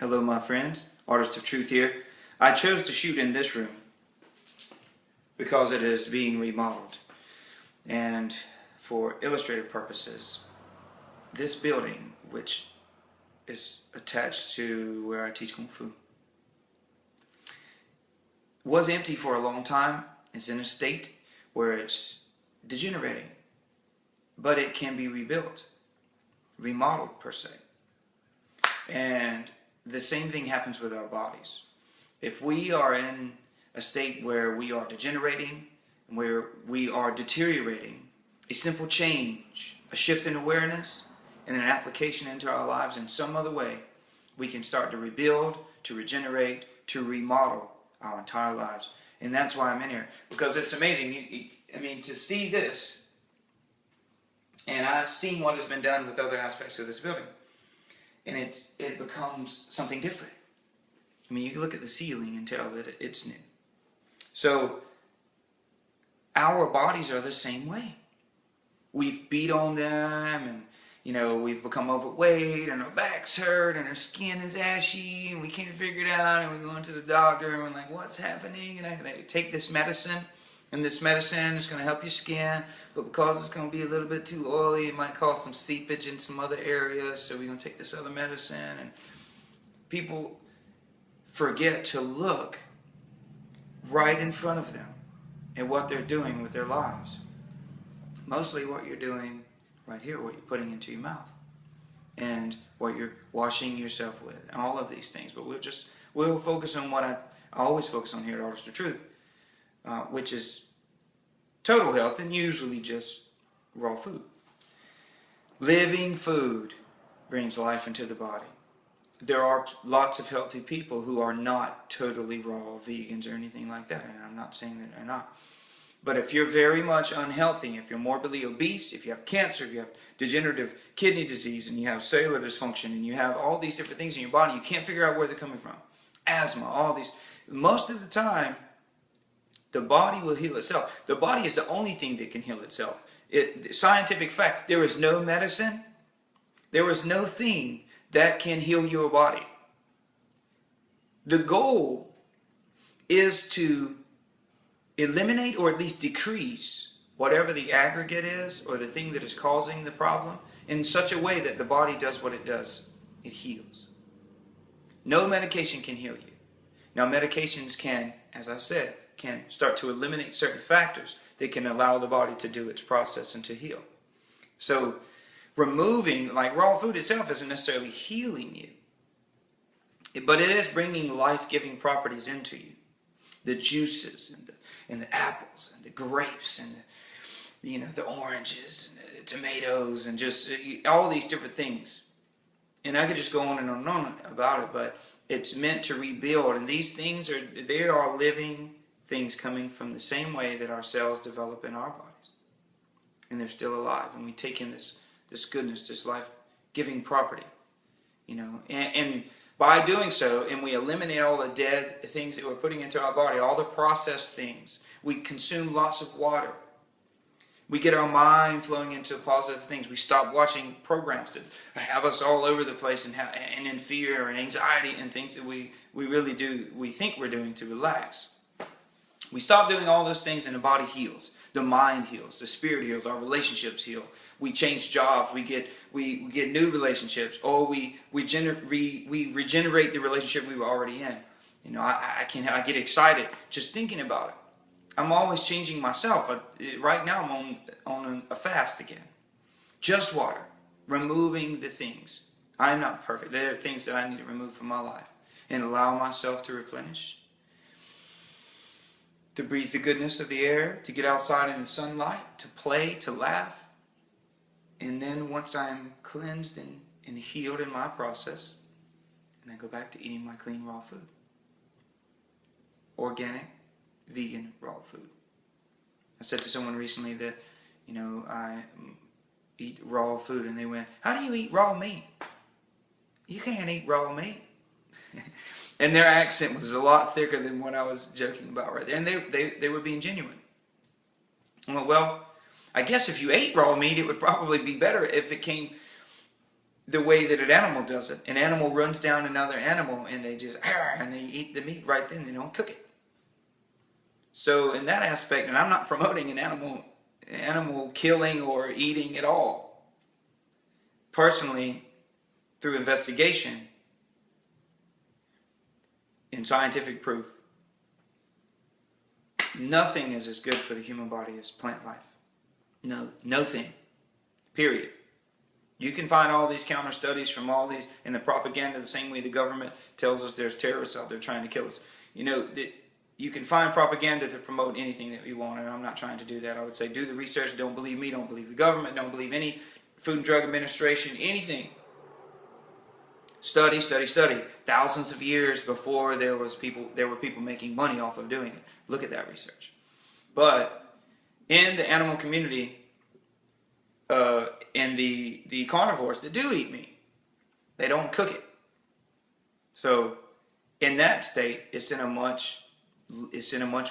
Hello my friends, Artistoftruth here. I chose to shoot in this room because it is being remodeled, and for illustrative purposes this building, which is attached to where I teach Kung Fu, was empty for a long time. It's in a state where it's degenerating, but it can be rebuilt, remodeled per se. And the same thing happens with our bodies. If we are in a state where we are degenerating, where we are deteriorating, a simple change, a shift in awareness, and an application into our lives in some other way, we can start to rebuild, to regenerate, to remodel our entire lives. And that's why I'm in here, because it's amazing. I mean, to see this, and I've seen what has been done with other aspects of this building, and it becomes something different. I mean, you can look at the ceiling and tell that it's new. So our bodies are the same way. We've beat on them, and we've become overweight, and our backs hurt, and our skin is ashy, and we can't figure it out, and we go into the doctor, and we're like, what's happening? And they take this medicine, and this medicine is going to help your skin, but because it's going to be a little bit too oily, it might cause some seepage in some other areas, so we're going to take this other medicine. And people forget to look right in front of them at what they're doing with their lives. Mostly what you're doing right here, what you're putting into your mouth, and what you're washing yourself with, and all of these things. But we'll focus on what I always focus on here at Artistoftruth, which is total health, and usually just raw food. Living food brings life into the body. There are lots of healthy people who are not totally raw vegans or anything like that, and I'm not saying that they're not. But if you're very much unhealthy, if you're morbidly obese, if you have cancer, if you have degenerative kidney disease, and you have cellular dysfunction, and you have all these different things in your body, you can't figure out where they're coming from. Asthma, all these. Most of the time, the body will heal itself. The body is the only thing that can heal itself. Scientific fact, there is no medicine, there is no thing that can heal your body. The goal is to eliminate or at least decrease whatever the aggregate is or the thing that is causing the problem in such a way that the body does what it does. It heals. No medication can heal you. Now medications can, as I said, can start to eliminate certain factors that can allow the body to do its process and to heal. So removing, like raw food itself isn't necessarily healing you, but it is bringing life-giving properties into you. The juices and the apples and the grapes and the oranges and the tomatoes and just all these different things. And I could just go on and on about it, but it's meant to rebuild. And these things they are living things coming from the same way that our cells develop in our bodies. And they're still alive. And we take in this goodness, this life-giving property. And by doing so, and we eliminate all the dead things that we're putting into our body, all the processed things. We consume lots of water. We get our mind flowing into positive things. We stop watching programs that have us all over the place and in fear and anxiety and things that we think we're doing to relax. We stop doing all those things and the body heals. The mind heals. The spirit heals. Our relationships heal. We change jobs. We get new relationships, or we regenerate the relationship we were already in. I get excited just thinking about it. I'm always changing myself. Right now I'm on a fast again. Just water. Removing the things. I'm not perfect. There are things that I need to remove from my life and allow myself to replenish. To breathe the goodness of the air, to get outside in the sunlight, to play, to laugh. And then once I'm cleansed and healed in my process, and I go back to eating my clean raw food. Organic, vegan, raw food. I said to someone recently that, I eat raw food, and they went, "How do you eat raw meat?" You can't eat raw meat. And their accent was a lot thicker than what I was joking about right there. And they were being genuine. I went, well, I guess if you ate raw meat, it would probably be better if it came the way that an animal does it. An animal runs down another animal and they just, and they eat the meat right then. They don't cook it. So in that aspect, and I'm not promoting an animal killing or eating at all. Personally, through investigation and scientific proof, nothing is as good for the human body as plant life. No, nothing. Period. You can find all these counter studies from all these, and the propaganda, the same way the government tells us there's terrorists out there trying to kill us. You know, you can find propaganda to promote anything that we want, and I'm not trying to do that. I would say do the research. Don't believe me. Don't believe the government. Don't believe any Food and Drug Administration, anything. Study, study, study. Thousands of years before there were people making money off of doing it. Look at that research. But in the animal community, and the carnivores that do eat meat, they don't cook it. So in that state, it's in a much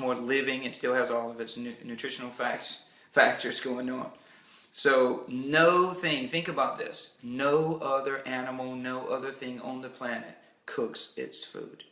more living. It still has all of its nutritional factors going on. So think about this. No other animal, no other thing on the planet cooks its food.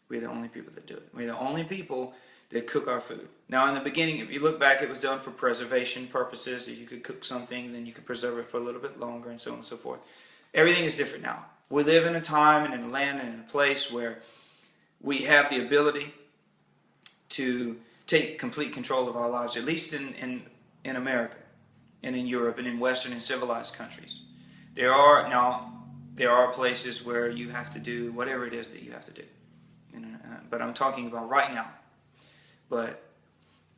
We're the only people that do it. We're the only people that cook our food. Now in the beginning, if you look back, it was done for preservation purposes. If you could cook something, then you could preserve it for a little bit longer and so on and so forth. Everything is different now. We live in a time and in a land and in a place where we have the ability to take complete control of our lives, at least in America and in Europe and in Western and civilized countries. There are places where you have to do whatever it is that you have to do. But I'm talking about right now. But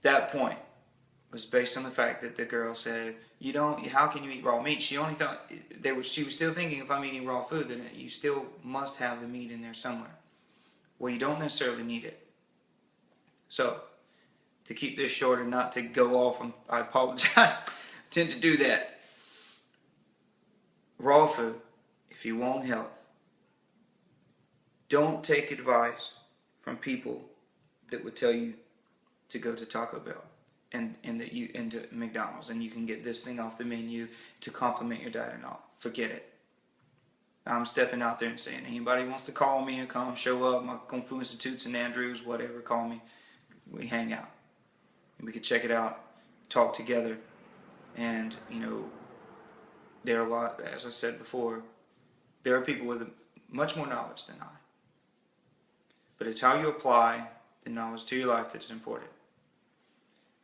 that point was based on the fact that the girl said, how can you eat raw meat? She only thought, she was still thinking, if I'm eating raw food, then you still must have the meat in there somewhere. Well, you don't necessarily need it. So, to keep this short and not to go off, I apologize, I tend to do that. Raw food, if you want health, don't take advice from people that would tell you to go to Taco Bell and to McDonald's and you can get this thing off the menu to complement your diet and all. Forget it. I'm stepping out there and saying, anybody wants to call me or come show up, my Kung Fu Institutes in Andrews, whatever, call me. We hang out. And we can check it out, talk together. And, there are a lot, as I said before, there are people with much more knowledge than I. But it's how you apply the knowledge to your life that's important.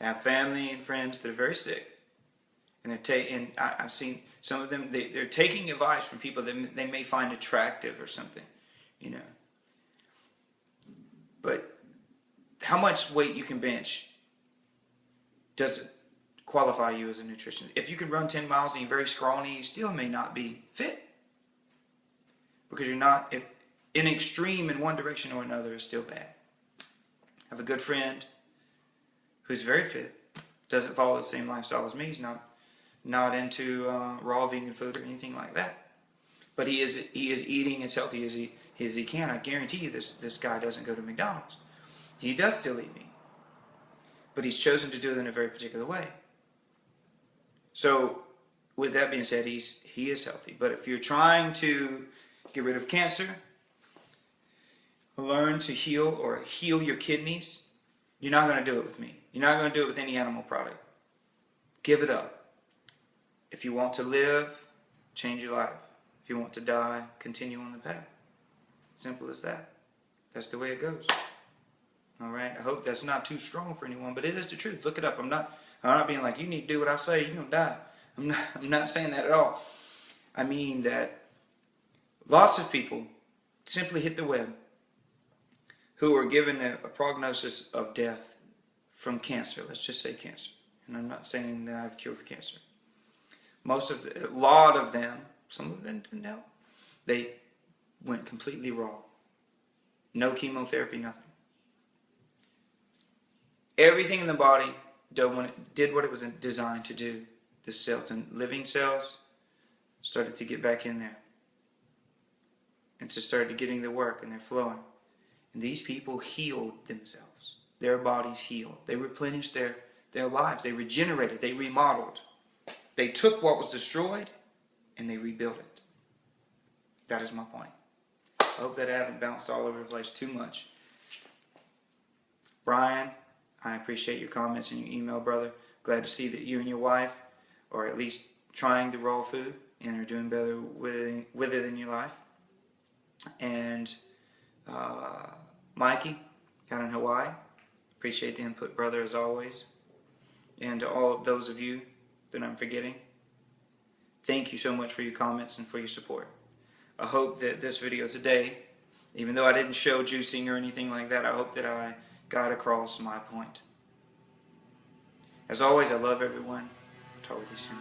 I have family and friends that are very sick, and I've seen some of them. They're taking advice from people that they may find attractive or something, But how much weight you can bench doesn't qualify you as a nutritionist. If you can run 10 miles and you're very scrawny, you still may not be fit because you're not. If an extreme in one direction or another is still bad. I have a good friend who's very fit, doesn't follow the same lifestyle as me. He's not into raw vegan food or anything like that. But he is eating as healthy as he can. I guarantee you this guy doesn't go to McDonald's. He does still eat meat. But he's chosen to do it in a very particular way. So, with that being said, he is healthy. But if you're trying to get rid of cancer, learn to heal your kidneys, you're not going to do it with me. You're not going to do it with any animal product. Give it up. If you want to live, change your life. If you want to die, continue on the path. Simple as that. That's the way it goes. All right? I hope that's not too strong for anyone, but it is the truth. Look it up. I'm not being like, you need to do what I say, you're going to die. I'm not saying that at all. I mean that lots of people simply hit the web who are given a prognosis of death from cancer. Let's just say cancer. And I'm not saying that I have a cure for cancer. A lot of them, some of them didn't help. They went completely raw. No chemotherapy, nothing. Everything in the body did what it was designed to do. The cells and living cells started to get back in there. And to start getting the work and they're flowing. And these people healed themselves. Their bodies healed. They replenished their lives. They regenerated. They remodeled. They took what was destroyed and they rebuilt it. That is my point. I hope that I haven't bounced all over the place too much. Brian, I appreciate your comments and your email, brother. Glad to see that you and your wife are at least trying the raw food and are doing better with it in your life. And Mikey, out in Hawaii, appreciate the input, brother, as always. And to all of those of you that I'm forgetting, thank you so much for your comments and for your support. I hope that this video today, even though I didn't show juicing or anything like that, I hope that I got across my point. As always, I love everyone. Talk with you soon.